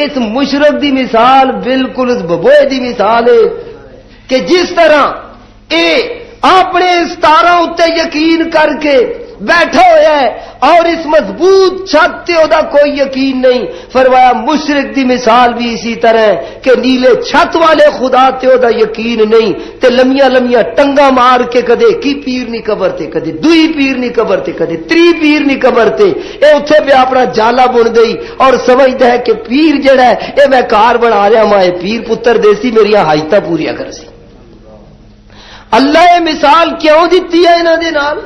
اس مشرک دی مثال بالکل اس ببوئے دی مثال ہے کہ جس طرح اے اپنے اس تاراں اتے یقین کر کے بیٹھا ہوا ہے اور اس مضبوط چھت تے اودا کوئی یقین نہیں. فرمایا مشرک دی مثال بھی اسی طرح ہے کہ نیلے چھت والے خدا تے اودا یقین نہیں, تے لمیاں لمیاں ٹنگا مار کے کدے کی پیر نہیں قبرتے, کدے دوئی پیر نہیں قبرتے, کدے تری پیر نہیں قبرتے. اے اوتھے پہ اپنا جالا بن گئی اور سمجھدا ہے کہ پیر جڑا ہے اے میں کار بنا رہا مائے پیر پتر دیسی میری حاجتاں پوریا کر سی. اللہ یہ مثال کیوں دیتی ہے انہاں دے نال؟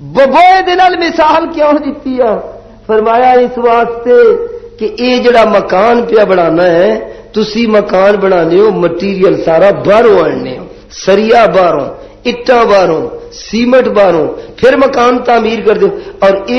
ببوئے دے نال مثال کیوں دیتی ہے؟ فرمایا اس واسطے کہ اے جڑا مکان پیا بنانا ہے, تسی مکان بنانے ہو مٹیریل سارا باہروں آنے ہو, سریا باہروں, اٹا باہروں, سیمٹ باہروں, پھر مکان تعمیر کر دو. اور اے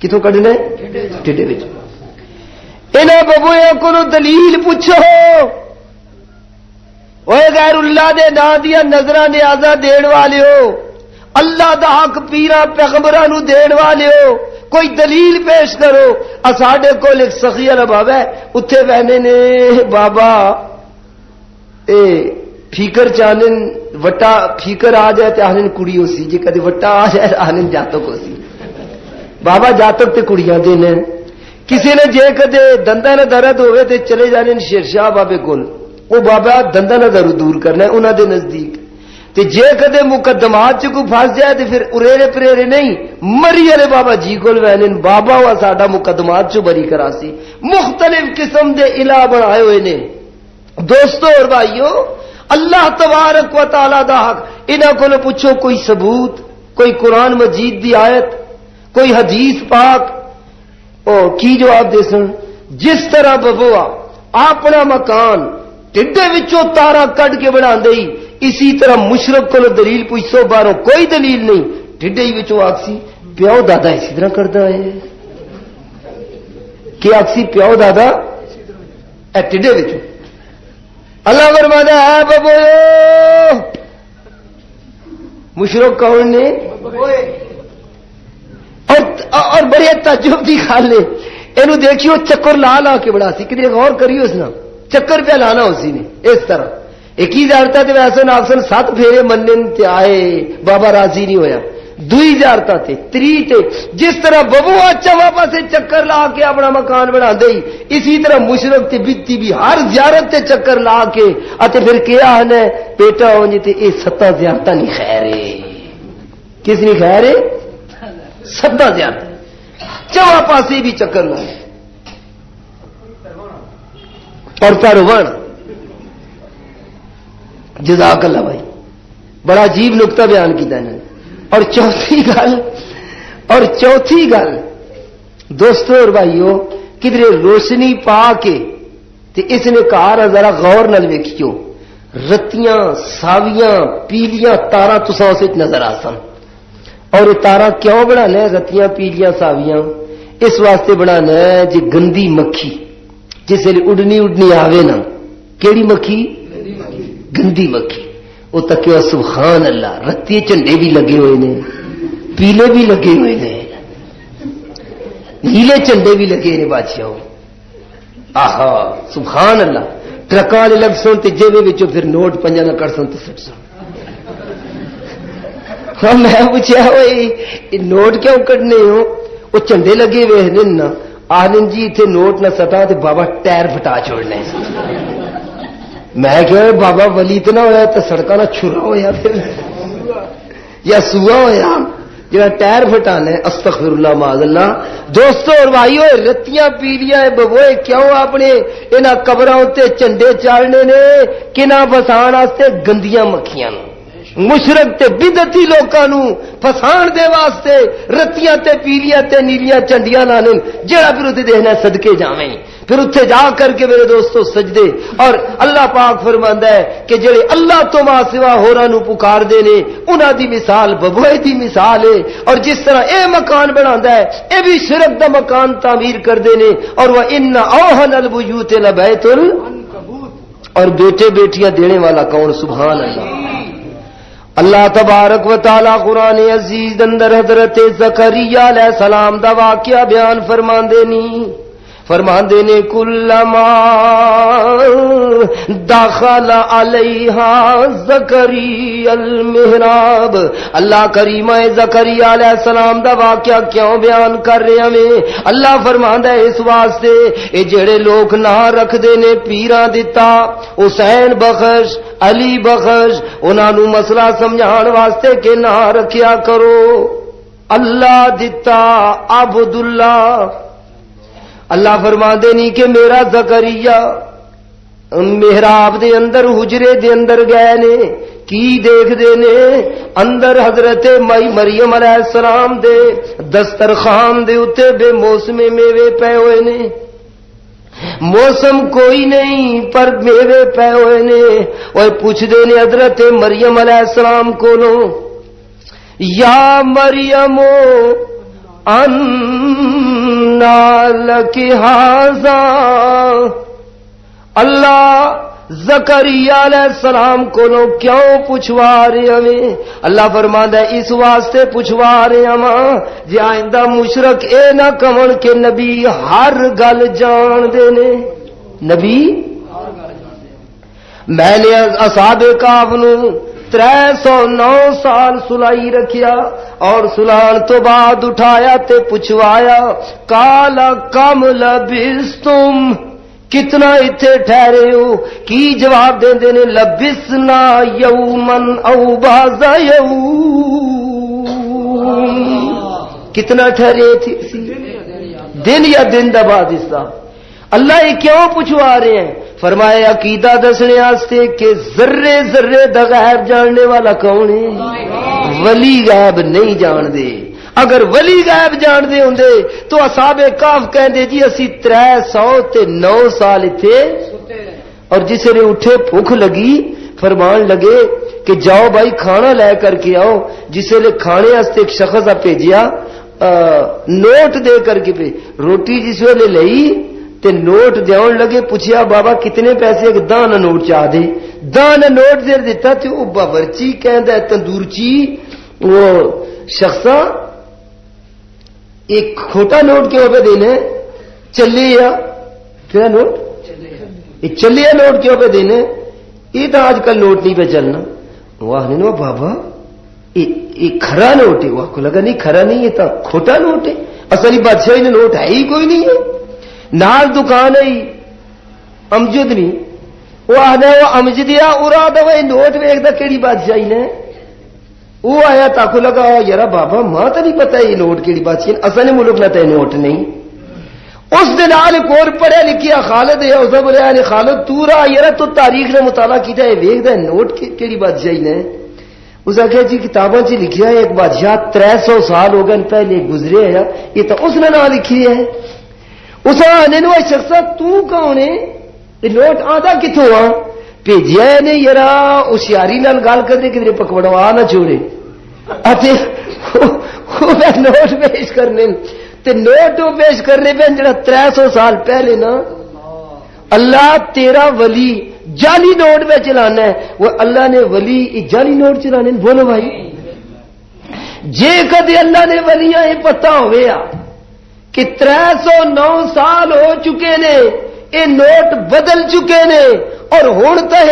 کتوں کڈنا ہے؟ ٹھڈے وچوں. انہاں ببوئے کو دلیل پوچھو, اوے غیر اللہ دے نام دیا نظراں نیازاں دین والے ہو, اللہ دا حق پیراں پیغمبراں نو دین والیو کوئی دلیل پیش کرو. ساڈے کول ایک سخی والا بابا ہے اتنے بہنے نے بابا اے فیکر چانن وٹا فیکر آ جائے تو آنن کڑی ہو سی جی کدی وٹا آ جائے آنن جاتک ہو سی. بابا جاتک تے کڑیاں دین کسی نے جے کدے دنداں نہ درد ہوئے تے چلے جانے شیر شاہ بابے کول وہ بابا دنداں نہ درد دور کرنا ہے انہاں دے نزدیک. تے جے کدے مقدمات چ کوئی پھس جائے تے پھر اریرے پریرے نہیں مری والے بابا جی کول وینن بابا وا ساڈا مقدمات چ بری کراسی. مختلف قسم دے الہ بنائے ہوئے نے. دوستو اور بھائیو اللہ تبارک و تعالی دا حق انہاں کولوں پوچھو کوئی ثبوت کوئی قرآن مجید دی آیت کوئی حدیث پاک او کی جواب دے سن. جس طرح ببوا اپنا مکان ٹڈے وچوں تارا کڈ کے بنا دئی اسی طرح مشرک کو دلیل پوچھو باروں کوئی دلیل نہیں ٹھڈے ہی وچوں آکسی پیو دادا اسی طرح کرتا ہے کہ آکسی پیو دادا اے ٹھڈے وچوں. اللہ فرماتا ہے بابو مشرک کون نے اور بڑے تعجب دی گل ہے اینو دیکھیو چکر لا لا کے بڑا سی کدی غور کریو اس نا چکر پہ لانا اسی نے اس طرح ایک ہی جارتا تے ویسے ناکسن 7 پھیرے منن تے آئے بابا راضی نہیں ہویا دوئی جارتا تے 3 تے جس طرح ببو اچھا واپس سے چکر لا کے اپنا مکان بنا دئی اسی طرح مشرک تے بیتی بھی ہر زیارت تے چکر لا کے اتے پھر کیا ہے بیٹا ہونجی تے اے 7 زیارتہ نہیں خیر ہے. کس نہیں خیر ہے 7 زیارتہ چوا پاسی بھی چکر لائے اور پروان. جزاک اللہ بھائی بڑا عجیب نقطہ بیان کیتا ہے. اور چوتھی گل دوستو اور بھائیو کدھر روشنی پا کے تے اس نے کہا ذرا غور نال ویکھیو رتیاں ساویاں پیلیاں تاراں تساں اس وچ نظر آسن. اور یہ تارا کیوں بنانا ہے رتیاں پیلیاں ساویاں اس واسطے بنانا ہے جی گندی مکھی جس ویلے اڈنی آوے نا کیڑی مکھی گندی مکھی وہ تکیو سبحان اللہ رتی جھنڈے بھی لگے ہوئے نے پیلے بھی لگے ہوئے نے نیلے جھنڈے بھی لگے نے بادشاہ آہا سبحان اللہ. ٹرکاں والے لگ سن تے جیبے وچوں پھر نوٹ 5 نہ کٹ سن تے سٹ سن. میں پوچھا وہ نوٹ کیوں کٹنے ہو وہ جھنڈے لگے ہوئے نا آنند جی اتنے نوٹ نہ سٹا تے بابا ٹائر پھٹا چھوڑنے. میں کہ بابا ولی تو نہ ہوا تو سڑکاں نہ چھرا ہوا پھر یا سوا ہوا جا ٹائر پھٹانا ہے. استغفر اللہ معاذ اللہ. دوستو اور بھائیو رتیاں پیلیاں ببوئے کیوں اپنے انہاں قبراں تے جھنڈے چاڑنے نے کناں فسان واسطے گندیاں مکھیاں مشرک تے بدعتی لوکاں نو فسان دے واسطے رتیاں تے پیلیاں تے نیلیاں چنڈیاں لانے جڑا پھر اتنے دیکھنا صدقے جاویں پھر اتنے جا کر کے میرے دوستو سجدے. اور اللہ پاک فرماندا ہے کہ جڑے اللہ تو ما سوا ہوراں نو پکار دے نے انہاں دی مثال ببوئے دی مثال ہے. اور جس طرح اے مکان بناندا ہے اے بھی شرک دا مکان تعمیر کر دے نے. اور وہ ان اوہن البیوت لبیت العنکبوت اور بیٹے بیٹیاں دینے والا کون سبحان اللہ. اللہ تبارک و تعالی قرآن عزیز اندر حضرت زکریا علیہ السلام دا واقعہ بیان فرمان دینے کلما داخل علیہا زکریا المحراب. اللہ کریمہ زکریا علیہ السلام دا واقعہ کیوں بیان کر رہے ہیں؟ اللہ فرماندا ہے اس واسطے اے جڑے لوگ نہ رکھ دے نے پیراں دتا حسین بخش علی بخش انہاں نو مسئلہ سمجھان واسطے کہ نہ رکھیا کرو اللہ دتا عبداللہ. اللہ فرماندے نہیں کہ میرا زکریا محراب دے اندر حجرے دے اندر گئے نے کی دیکھ دے نے اندر حضرت مریم علیہ السلام دے دسترخوان دے اتے بے موسم میوے پے ہوئے نے. موسم کوئی نہیں پر میوے پے ہوئے نے. وہ پوچھ دے نے حضرت مریم علیہ السلام کو لو یا مریم انا لکی ھذا اللہ زکریا علیہ السلام کو کیوں پوچھوا رہے ہمیں؟ اللہ فرماندا ہے اس واسطے پوچھوا رہے ہم جے آئندہ مشرک اے نہ کہن کہ نبی ہر گل جان دے نے۔ نبی میں نے اصحاب کہف نو 309 سال سلائی رکھیا اور سلان تو بعد اٹھایا تے پوچھوایا کالا کم لبستم، کتنا اتنے ٹھہرے ہو؟ کی جواب دے نے لبسنا یومن او بعض یوم، کتنا ٹھہرے تھی دن یا دن دا بعد حصہ۔ اللہ یہ کیوں پوچھوا رہے ہیں؟ فرمایا عقیدہ دسنے واسطے کہ ذرے ذرے دا غیب جاننے والا کون ہے؟ ولی غیب نہیں جان دے۔ اگر ولی غیب جان دے ہوندے تو اصحاب کہف کہندے جی اسی 309 سال تھے، اور جس نے اٹھے بھوک لگی فرمان لگے کہ جاؤ بھائی کھانا لے کر کے آؤ، جس نے کھانے واسطے ایک شخص بھیجیا نوٹ دے کر کے روٹی جس نے لئی تے نوٹ دیون لگے، پوچھیا بابا کتنے پیسے؟ ایک دانا نوٹ چاہ دے، دانا نوٹ دے دیتا تے وہ باورچی کہندا ہے تندورچی وہ شخصا ایک کھوٹا نوٹ کیوں پہ دینے؟ چلے یا کیا نوٹ؟ چلے یا نوٹ کیوں پہ دینے؟ یہ تو آج کل نوٹ نہیں پہ چلنا۔ واہ نہیں بابا یہ کھرا نوٹ ہے۔ واہ کو لگا نہیں کھرا نہیں، یہ تو کھوٹا نوٹ ہے، اصلی بادشاہی نے نوٹ ہے ہی کوئی نہیں ہے۔ نال دکان ہے امجد نہیں، وہ آدھا وہ امجدیا ارا دا وہ نوٹ ویکھدا کیڑی بادشاہی نے؟ وہ آیا تاکو لگا یار بابا ماں تو نہیں پتا یہ نوٹ کیڑی بادشاہی، اصل ملک نہ تے نوٹ نہیں۔ اس دن آل کور پڑھیا لکھیا خالد ہے اس بولیا نے خالد تو رہا یار تو تاریخ نے مطالعہ کیتا ہے ویکھدا نوٹ کیڑی بادشاہی نے؟ اس آخیا جی کتاباں چ لکھیا ہے ایک بادشاہ 300 سال ہو گئے پہلے گزرے ہے، یہ تو اس نے نہ لکھی ہے۔ اس آنے نو شخصا تو کون ہے؟ یہ نوٹ آدھا کتوں آ بھیجیا نے یار ہوشیاری نال گل کرنے کدھر پکوڑوا نہ چھوڑے نوٹ پیش کرنے تے نوٹ پیش کرنے پہ جڑا 300 سال پہلے نا اللہ تیرا ولی جعلی نوٹ پہ چلانا ہے، وہ اللہ نے ولی جعلی نوٹ چلانے؟ بولو بھائی جے کدی اللہ نے ولیاں یہ پتہ ہوئے کہ 309 سال ہو چکے نے یہ نوٹ بدل چکے نے، اور ہن تے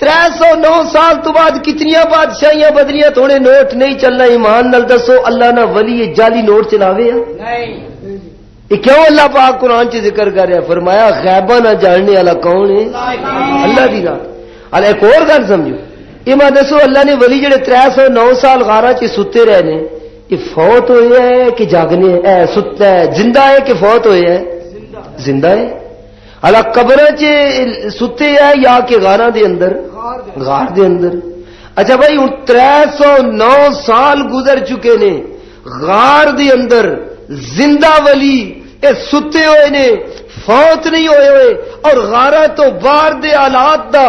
309 سال تو بعد کتنی بادشاہیاں بدلیاں تھوڑے نوٹ نہیں چلنا، ایمان نال دسو اللہ نہ ولی یہ جعلی نوٹ چلاوے نہیں؟ یہ کیوں اللہ پاک قرآن چ ذکر کر رہا ہے؟ فرمایا غیبہ نہ جاننے والا کون ہے؟ اللہ دی ذات۔ ال ایک اور گل سمجھو، یہ میں دسو اللہ نے ولی جڑے 309 سال غارہ چ ستے رہے نے یہ فوت ہوئے ہے کہ جاگنے ستا ہے؟ زندہ ہے کہ فوت ہوئے ہے؟ زندہ ہے۔ اللہ قبر چ ستے ہے یا کہ غاراں دے اندر؟ غار دے اندر۔ اچھا بھائی 309 سال گزر چکے نے غار دے اندر، زندہ ولی یہ ستے ہوئے نے فوت نہیں ہوئے ہوئے، اور غارہ تو باہر دے حالات دا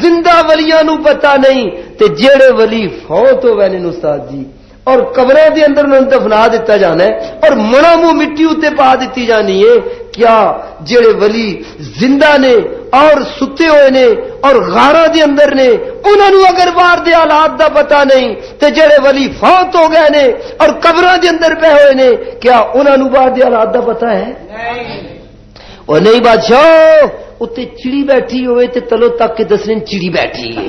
زندہ ولیاں نو پتہ نہیں، تے جیڑے ولی فوت ہوئے نے استاد جی اور قبروں دے اندر انہوں نے دفنا دیتا جانا ہے اور منا منہ مٹی اتنے پا دیتی جانی ہے، کیا جڑے ولی زندہ نے اور ستے ہوئے نے اور غاراں دے اندر نے انہوں نے اگر باہر دے حالات دا پتہ نہیں تے جڑے ولی فوت ہو گئے نے اور قبراں دے اندر پے ہوئے نے کیا انہوں نے باہر دے حالات دا پتہ ہے؟ او نہیں بادشاہ اتنے چڑی بیٹھی ہوئے تے تلو تک کے دسنے چڑی بیٹھی ہے،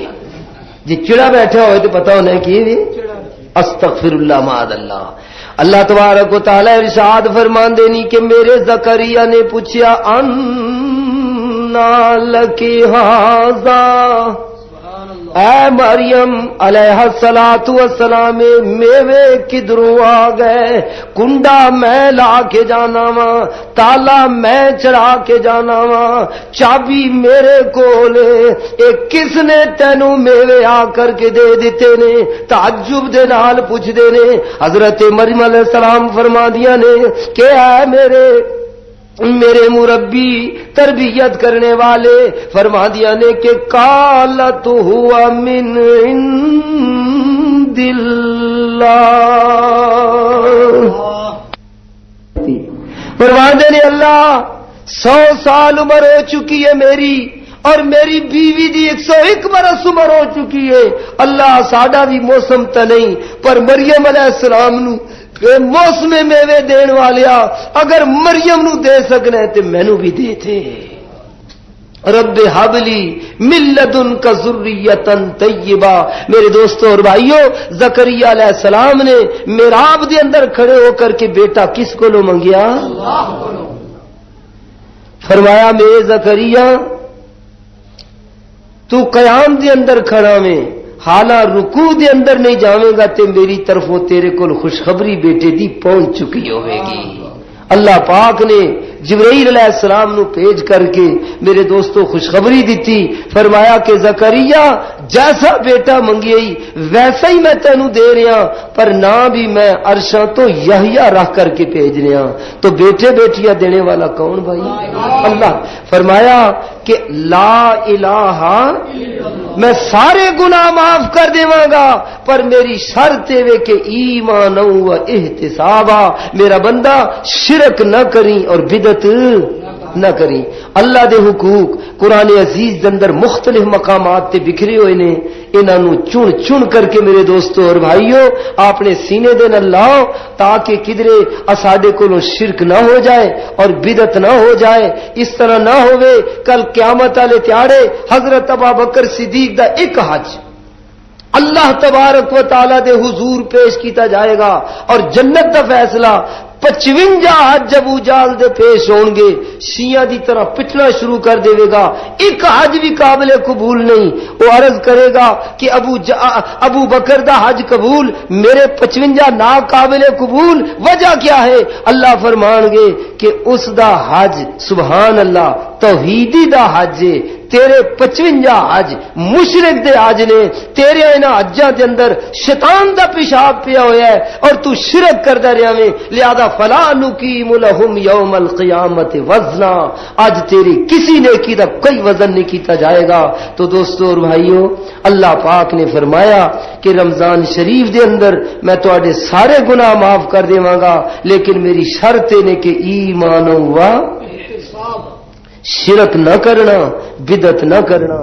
جی چڑا بیٹھا ہوئے تو پتہ ہونا ہے کہ استغفر اللہ معاذ اللہ۔ اللہ تبارک و تعالی ارشاد فرماندے نہیں کہ میرے زکریا نے پوچھا انا لکی ھذا، اے مریم علیہ الصلوۃ والسلام میوے کدھروں آ گئے؟ کنڈا میں لا کے جانا وا، تالا میں چڑھا کے جانا وا، چابی میرے کول اے کس نے تینوں میوے آ کر کے دے دیتے نے؟ تعجب دے نال پوچھ دے نے۔ حضرت مریم علیہ السلام فرما دیا نے کہ اے میرے مربی تربیت کرنے والے فرما دیا نے کہ قالت ہوا من عند اللہ، فرما دے نے اللہ 100 سال عمر ہو چکی ہے میری اور میری بیوی دی 101 برس عمر ہو چکی ہے. اللہ ساڈا بھی موسم تے نہیں پر مریم علیہ السلام نو موسم میوے دین والیا اگر مریم نو دے سکنا تے مینوں بھی دے تھے. رب حبلی من لدنک ذریۃ طیبہ. میرے دوستو اور بھائیو، زکریا علیہ السلام نے محراب دے اندر کھڑے ہو کر کے بیٹا کس کو لو منگیا؟ اللہ کو. فرمایا میں زکریا تو قیام دے اندر کھڑا میں حالہ رکوع دے اندر نہیں جاویں گا تے میری طرفوں تیرے کو خوشخبری بیٹے دی پہنچ چکی ہوئے گی. اللہ پاک نے جبرائیل علیہ السلام نو بھیج کر کے میرے دوستو خوشخبری دیتی. فرمایا کہ زکریا جیسا بیٹا منگیئی ویسا ہی میں تینوں دے رہا، پر نہ بھی میں عرشاں تو یحییٰ رکھ کر کے بھیج رہا. تو بیٹے بیٹیاں دینے والا کون بھائی؟ اللہ. فرمایا کہ لا الہ، میں سارے گناہ معاف کر دیواں گا پر میری شرط ہے کہ ایمان و احتسابا، میرا بندہ شرک نہ کریں اور بدعت نہ کریں. اللہ دے حقوق قرآن عزیز دے اندر مختلف مقامات تے بکھرے ہوئے نے. انہاں نو چن چن کر کے میرے دوستو اور بھائیو اپنے سینے دے نال لاؤ تاکہ کدرے اساڈے کولوں شرک نہ ہو جائے اور بدعت نہ ہو جائے. اس طرح نہ ہوئے کل قیامت والے تیاڑے حضرت ابوبکر صدیق دا ایک حج اللہ تبارک و تعالی دے حضور پیش کیتا جائے گا اور جنت دا فیصلہ 55 حج ابو جہل دے پیش ہون گے. شیعہ دی طرح پٹنا شروع کر دے گا. ایک حج بھی قابل قبول نہیں. وہ عرض کرے گا کہ ابو بکر دا حج قبول، میرے 55 نا قابل قبول. وجہ کیا ہے؟ اللہ فرمان گے کہ اس دا حج سبحان اللہ توحیدی دا حج ہے. تیرے 55 حج مشرک دے حج نے. تیرے انہاں حجاں دے اندر شیطان دا پیشاب پیا ہویا ہے اور تو شرک کردا رہیا میں. لہذا فلا نقیم لہم یوم القیامت وزنا. آج تیری کسی نیکی دا کوئی وزن نہیں کیتا جائے گا. تو دوستو اور بھائیو اللہ پاک نے فرمایا کہ رمضان شریف دے اندر میں تواڈے سارے گناہ معاف کر دیواں گا لیکن میری شرط ہے کہ ایمان ہوا شرک نہ کرنا، بدعت نہ کرنا.